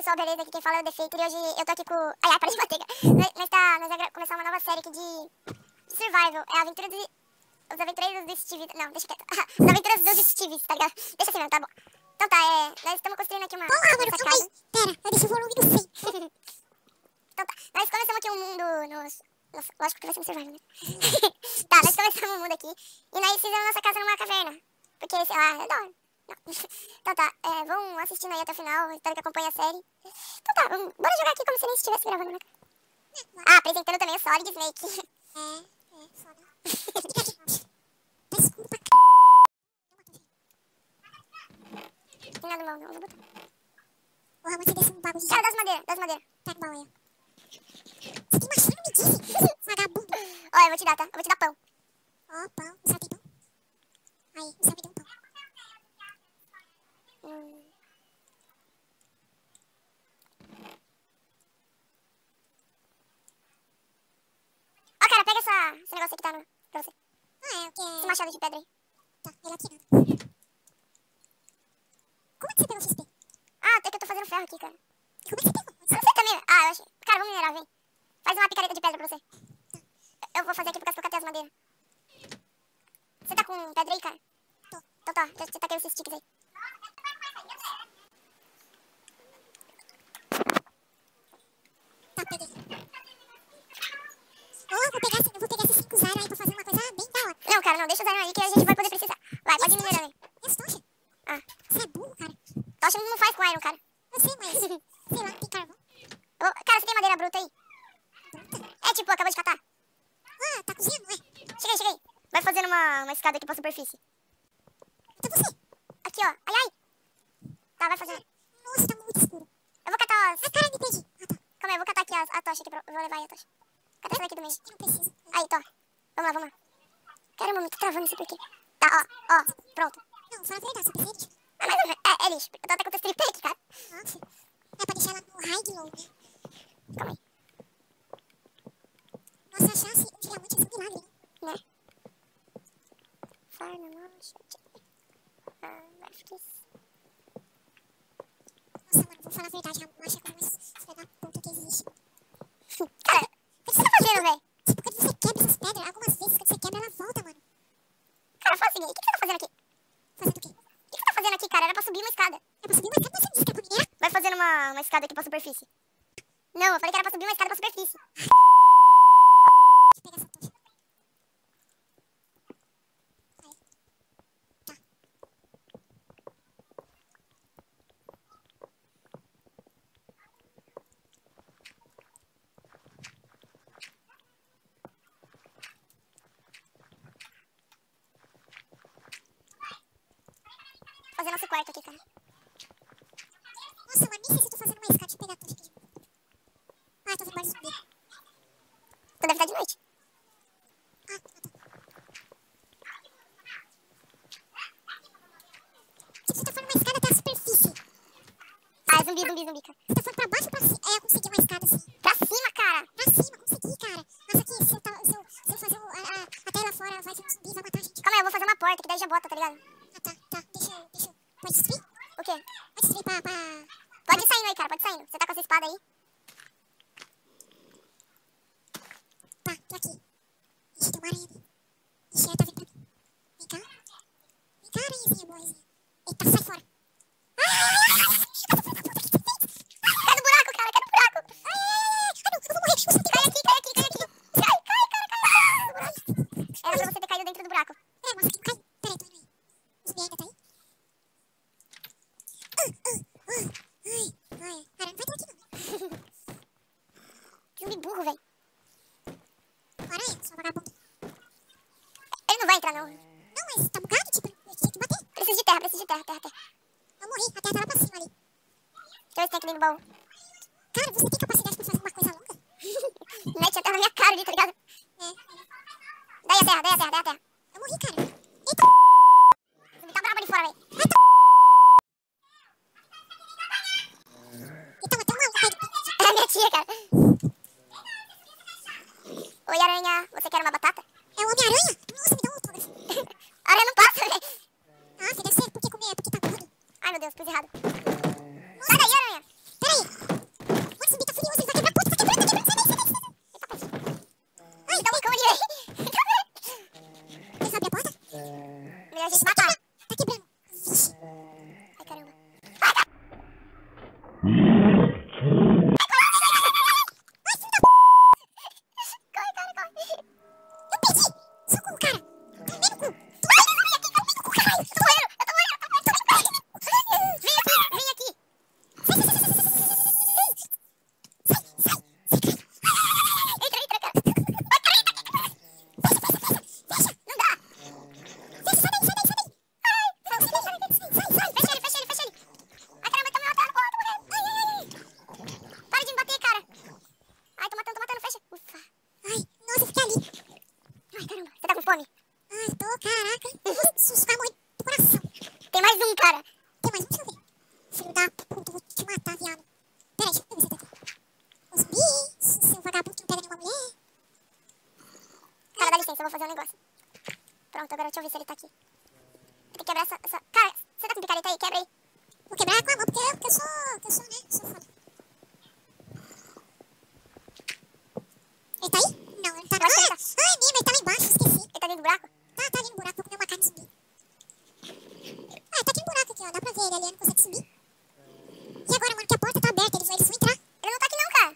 pessoal, beleza? Aqui quem fala é o Defeito e hoje eu tô aqui com... Ai, para de bater, cara. Nós vamos começar uma nova série aqui de Survival. É a aventura de... Os aventureiros do Steve... Não, deixa quieto. As aventuras dos Steves, tá ligado? Deixa assim mesmo, tá bom. Então tá, nós estamos construindo aqui uma... Porra, mano, calma aí. Pera, eu deixo o volume no 100. Então tá, nós começamos aqui um mundo nos... Nossa, lógico que vai ser no Survival, né? Tá, nós começamos um mundo aqui e nós fizemos nossa casa numa caverna. Porque, sei lá, é da hora. Não. Então tá, vão assistindo aí até o final, espero que acompanhe a série. Então tá, bora jogar aqui como se nem estivesse gravando, né? Ah, apresentando também o Solid Snake. Foda. Tá escuro pra c... Não tem nada mal, não, vou botar. Porra, mas você desce um bagulho de... Cara, das madeiras. Pega bala aí. Você tem maçã, não me disse? Vagabundo. Ó, eu vou te dar, tá? Eu vou te dar pão. Ó, pão. O céu tem pão? Aí, o céu me deu um pão. Ó, cara, pega esse negócio aqui que tá pra você. Ah, é o que é... Esse machado de pedra aí. Tá, melhor que nada. Como é que você pegou XP? Ah, até que eu tô fazendo ferro aqui, cara. E como é que você pegou? Eu não sei também. Ah, eu acho... Cara, vamos minerar, vem. Faz uma picareta de pedra pra você. Eu vou fazer aqui por causa que eu catei as madeiras. Você tá com pedra aí, cara? Tô. Então tá, já taquei esses sticks aí. Tá, peguei. Ó, vou pegar esses 5 Zara aí pra fazer uma coisa bem da hora. Não, cara, não, deixa os iron aí que a gente vai poder precisar. Vai, pode ir minerando aí. E as tochas? Ah, Você é burro, cara. tocha não faz com iron, cara. Eu sei, mas... sei lá, tem carvão. Cara, você tem madeira bruta aí? Bruta? É, tipo, acabou de catar. Ah, tá cozinhando, não é? Chega aí. Vai fazendo uma escada aqui pra superfície. Então você. Aqui, ó. Ai, ai. Tá, vai fazendo. Nossa, tá muito escuro. Eu vou catar as... Ah, cara, me perdi. Ah, tá. Calma aí, eu vou catar aqui a tocha aqui. Eu vou levar aí a tocha. Cata essa daqui do meio. Eu não preciso. Aí, tô. Vamos lá. Caramba, me tô travando, não sei por quê. Tá, ó. Pronto. Não, fala a verdade, só pensei em lixo. Ah, mas é lixo. Eu tô até com o texto aqui, cara. Nossa. É pra deixar ela no high low, né? Calma aí. Nossa, achasse um diamante é um milagre, né? Né? Farna, nossa. Vai ficar isso. Nossa, mano, vou falar a verdade. A marcha é a coisa mais filha da puta que existe. Cara, o que você tá fazendo, velho? Tipo, quando você quebra essas pedras, algumas vezes, quando você quebra, ela volta, mano. Cara, fala o seguinte. O que você tá fazendo aqui? Fazendo o quê? O que você tá fazendo aqui, cara? Era pra subir uma escada. É pra subir uma escada, você disse que é pra minerar? Vai fazendo uma escada aqui pra superfície. Não, eu falei que era pra subir uma escada pra superfície. Deixa eu pegar essa tocha. Aí. Tá. Vou fazer nosso quarto aqui, cara. Nossa, mano, nem sei se eu tô fazendo uma escada. Deixa eu pegar a tocha aqui. Ah, tô vendo vários zumbi. Tu deve estar de noite. Ah, tá. Tipo, você tá falando uma escada até a superfície. Ah, é zumbi, cara. Você tá falando pra baixo ou pra cima? É, eu consegui uma escada assim. Pra cima, cara. Pra cima, consegui, cara. Nossa, aqui, se eu fazer a tela fora, vai vir um zumbi e vai matar a gente. Calma aí, eu vou fazer uma porta, que daí já bota, tá ligado? Ah, tá. Deixa eu... Pode destruir? O quê? Pode destruir pra... Pode ir saindo aí, cara, pode ir saindo. Você tá com essa espada aí? Tá, tô aqui. Ixi, tem uma aranha ali. Ixi, ela tá vindo pra mim. Vem cá. Vem cá, aranhazinha boazinha. Eita, sai fora. Cai no buraco, cara, cai no buraco. Ah, não, eu vou morrer. Você tem Cai aqui. Cai. Era pra você ter caído dentro do buraco. Peraí, mas caiu. Peraí, tô indo aí. O zumbi ainda tá aí? Ai, cara, não vai ter aqui não. Zumbi burro, velho. Aranha, sua vagabunda. Ele não vai entrar, não. Não, mas tá bugado, tipo, eu tinha que bater. Preciso de terra. Eu morri, a terra tá lá pra cima ali. Deixa eu ver se tem aqui dentro do baú. Cara, você tem capacidade pra fazer uma coisa longa? Mete a terra na minha cara ali, tá ligado? É. Daí a terra. Eu morri, cara. Eita, O zumbi tá brabo ali fora, velho. então até um maluco aí de... É a minha tia, cara. Oi, aranha. Você quer uma batata? É o Homem-Aranha? Nossa, me dá um autógrafo. A aranha não passa, velho. Ah, deve ser porque comer, porque tá gordo. Ai, meu Deus, pus errado. Sai daí, aranha. Peraí, Agora deixa eu ver se ele tá aqui. Vou ter que quebrar essa... Cara, você tá com picareta aí? Quebra aí. Vou quebrar com a mão, porque eu sou, né? Sou foda. Ele tá aí? Não, ele tá Eu acho que ele tá. Ai, mesmo, ele tá lá embaixo, esqueci. Ele tá dentro do buraco? Tá ali no buraco, vou comer uma carne zumbi. Ah, tá aqui no buraco aqui, ó. Dá pra ver ele ali, não consegue subir. E agora, mano, que a porta tá aberta, eles vão entrar. Ele não tá aqui não, cara.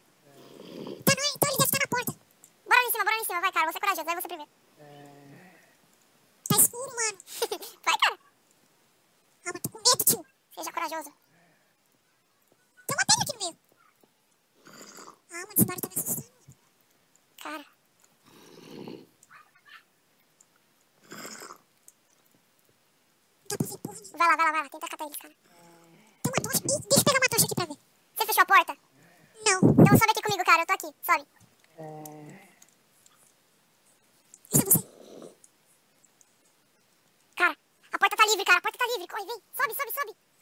Tá, não é? Então ele deve estar na porta. Bora lá em cima, vai, cara. Você é corajoso, vai você primeiro. Tá escuro, mano. Vai, cara. Ah, mas tô com medo, tio. Seja corajoso. Tem uma pedra aqui no meio. Ah, mano, esse barulho tá me assustando. Cara. Não dá pra ver porra nenhuma. Vai lá. Tenta catar eles, cara. Tem uma tocha. Deixa eu pegar uma tocha aqui pra ver. Você fechou a porta? Não. Então sobe aqui comigo, cara. Eu tô aqui. Sobe. Isso é você. Cara, a porta tá livre, cara. A porta tá livre. Corre, vem. Sobe.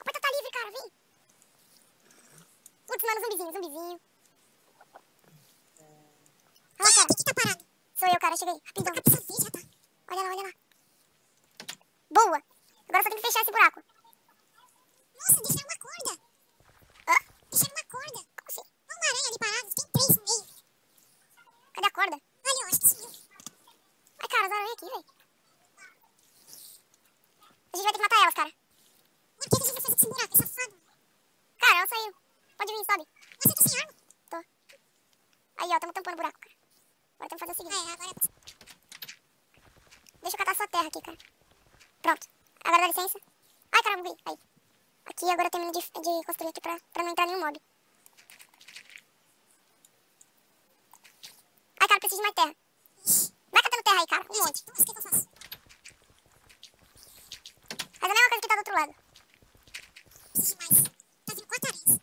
A porta tá livre, cara. Vem. Putz, mano, zumbizinho. Olha lá, cara. Quem que tá parado? Sou eu, cara. Cheguei. Tem Rapidão. uma cabeça verde, rapaz. Olha lá. Boa. Agora só tem que fechar esse buraco. Nossa, deixaram uma corda. Hã? Deixaram uma corda. Como assim? Uma aranha ali parada. Tem 3 no meio. Cadê a corda? Ali, ó, acho que sumiu. Ai, cara, as aranhas aqui, velho. A gente vai ter que matar elas, cara. Mano, o que a gente vai fazer com esse buraco? É safado. Cara, ela saiu. Pode vir, sobe. Nossa, eu tô sem arma. Tô. Aí, ó, tamo tampando o buraco, cara. Agora temos que fazer o seguinte. Agora Deixa eu catar sua terra aqui, cara. Pronto. Agora dá licença. Ai, caramba, vi. Aí. Aqui, agora eu termino de construir aqui pra não entrar nenhum mob. Ai, cara, preciso de mais terra. Vai catando terra aí, cara. Um monte. Nossa, o que eu faço? Faz a mesma coisa que tá do outro lado. Preciso de mais. Tá vindo 4 aranhas.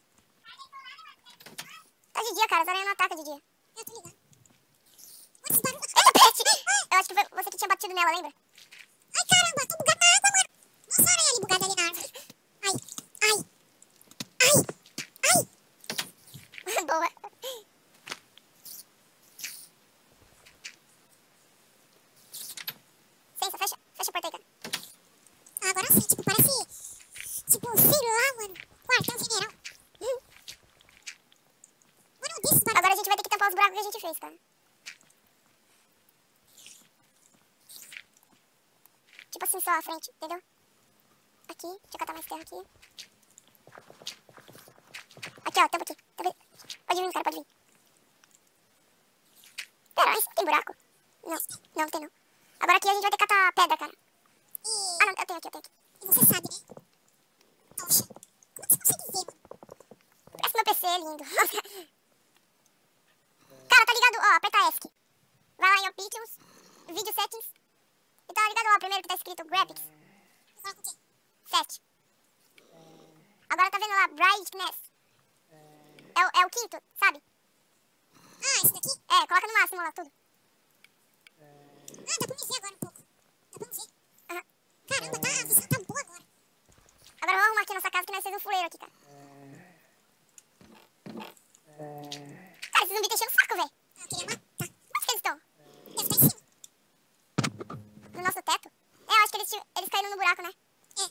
Tá de dia, cara. As aranhas não atacam de dia. Eu tô ligado. Mano, esse barulho... Eita, pet! Eu acho que foi você que tinha batido nela, lembra? Ai, caramba, tô bugado na água, mano. Nossa, a aranha ali bugada ali na árvore. Ai. Boa. Licença, fecha a porta aí, cara. Agora sim, tipo, parece... Tipo, sei lá, mano. Quartel-general. Mano, desses barulhos... Agora a gente vai ter que tampar os buracos que a gente fez, cara. Tipo assim, só a frente, entendeu? Aqui, deixa eu catar mais terra aqui. Aqui, ó, tampa aqui. Pode vir, cara, pode vir. Pera, mas tem buraco? Não tem não. Agora aqui a gente vai ter que catar pedra, cara. Ah, não, eu tenho aqui. E você sabe, né? Tocha. Como você consegue ver, mano? Parece meu PC, lindo. Cara, tá ligado? Ó, aperta ESC. Vai lá em Options, Video Settings. E tá ligado, ó, primeiro que tá escrito Graphics. Agora com o quê? 7. Agora tá vendo lá, Brightness. É o quinto, sabe? Ah, esse daqui? É, coloca no máximo lá, tudo. Ah, dá pra me ver agora um pouco. Dá pra me ver. Aham. Caramba, tá, a visão tá boa agora. Agora vamos arrumar aqui nossa casa que nós fizemos um fuleiro aqui, cara. Cara, esses zumbis tá enchendo o saco, velho. Ah, eu queria matar. Onde que eles estão? Deve estar em cima. No nosso teto? É, eu acho que eles caíram no buraco, né? É.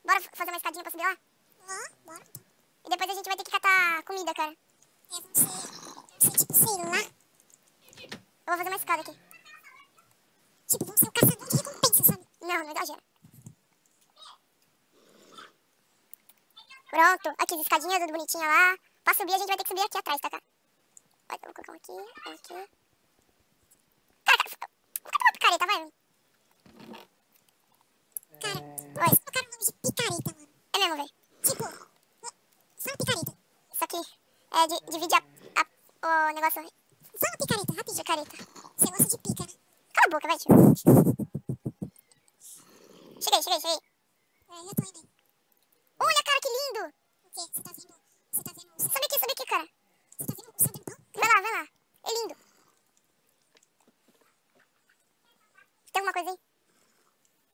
Bora fazer uma escadinha pra subir lá? Ó, bora então. E depois a gente vai ter que catar comida, cara. É, vamos ser tipo, sei lá. Eu vou fazer uma escada aqui. Tipo, vamos ser o caçador de recompensa, sabe? Não exagera. Pronto. Aqui, as escadinhas, tudo bonitinha lá. Pra subir, a gente vai ter que subir aqui atrás, tá, cara? Olha, eu vou colocar um aqui. Cara, vou catar uma picareta, vai. Cara, Oi. eles colocaram o nome de picareta, mano. É mesmo, velho. Tipo, fala picareta. Isso aqui divide o negócio. Fala picareta, rapidinho. Picareta. Você gosta de pica, né? Cala a boca, vai, tio. Cheguei. É, eu tô indo aí. Olha, cara, que lindo. O quê? Você tá vendo o céu? Sobe aqui, cara. Você tá vendo o céu do pão? Vai lá. É lindo. Tem alguma coisa aí?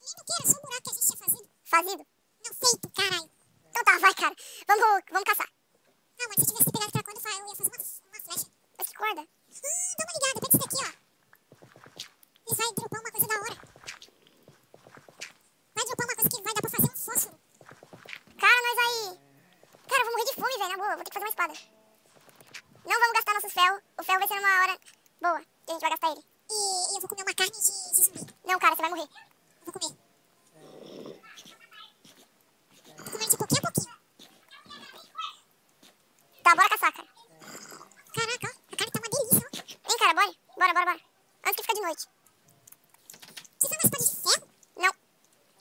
Lindo que era só um buraco que a gente tinha fazido. Fazido? Não, feito, caralho. Então tá, vai, cara. Vamos caçar. Ah, mano, se eu tivesse pegado aquela corda, eu ia fazer uma flecha. Mas que corda? Dá uma ligada, pega isso daqui, ó. Ele vai dropar uma coisa da hora. O ferro vai ser uma hora boa, que a gente vai gastar ele. E eu vou comer uma carne de zumbi. Não, cara, você vai morrer. Eu vou comer. Tô comendo de pouquinho a pouquinho. Tá, bora caçar, cara. Caraca, ó, a carne tá uma delícia, ó. Vem, cara, bora. Bora. Antes que fica de noite. Você foi uma espada de ferro? Não,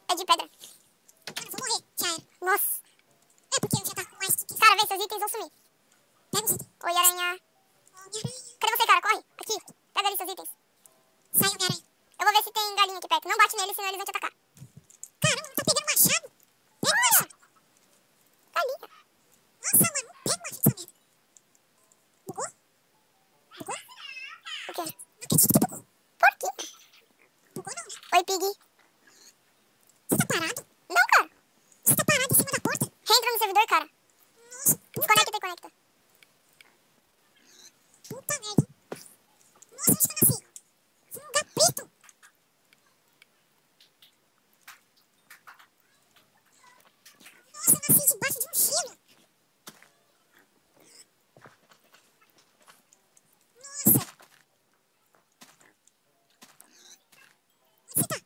é de pedra. Mano, eu vou morrer, já era. Nossa. É porque eu já tava com mais que Cara, vem, seus itens vão sumir. Pega os itens. Oi, aranha. Homem-Aranha. Cadê você, cara? Corre. Aqui. Pega ali seus itens. Sai, Homem-Aranha. Eu vou ver se tem galinha aqui perto. Não bate neles, senão eles vão te atacar. Caramba, não tá pegando machado? Pega o machado. Galinha. Nossa, mano, não pega o machado dessa merda. Bugou? Bugou? O quê? Não acredito que bugou. Por quê? Bugou não, né? Oi, Pig. Você tá parado? Não, cara. Você tá parado em cima da porta? Entra no servidor, cara. Nossa, Desconecta e conecta. puta merda. Nossa, onde que eu nasci? Foi um lugar preto. Nossa, eu nasci debaixo de um gelo. Nossa. Onde você tá?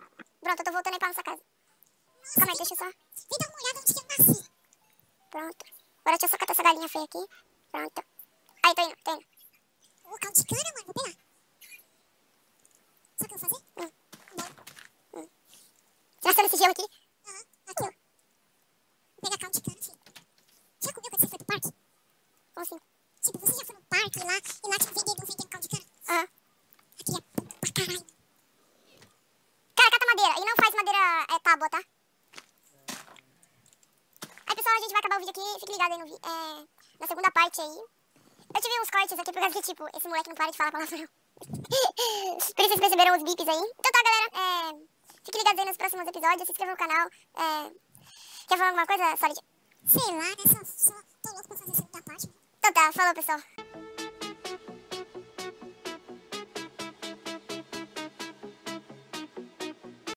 Pronto, eu tô voltando aí pra nossa casa. Nossa, Calma aí, deixa eu só... vem dar uma olhada onde que eu nasci. Pronto. Agora deixa eu só catar essa galinha feia aqui. Pronto. Aí, tô indo. Ô, caldo de cana, mano, vou pegar. Sabe o que eu vou fazer? Bora. Gastando esse gelo aqui. Aham, aqui, ó. Vou pegar caldo de cana, filho. Já comeu quando você foi pro parque? Como assim? Tipo, você já foi no parque e lá tinha um vendedor vendendo caldo de cana? Aham. Aqui é bom pra caralho. Cara, cata madeira. E não faz madeira tábua, tá? Aí, pessoal, a gente vai acabar o vídeo aqui. Fique ligado aí na segunda parte aí. Eu tive uns cortes aqui por causa que, tipo, esse moleque não para de falar palavrão. Por isso vocês perceberam os bips aí. Então tá, galera. Fique ligado aí nos próximos episódios. Se inscreva no canal. Quer falar alguma coisa, Solid? Sei lá, né? Só tô louco pra fazer a segunda parte. Então tá, falou, pessoal.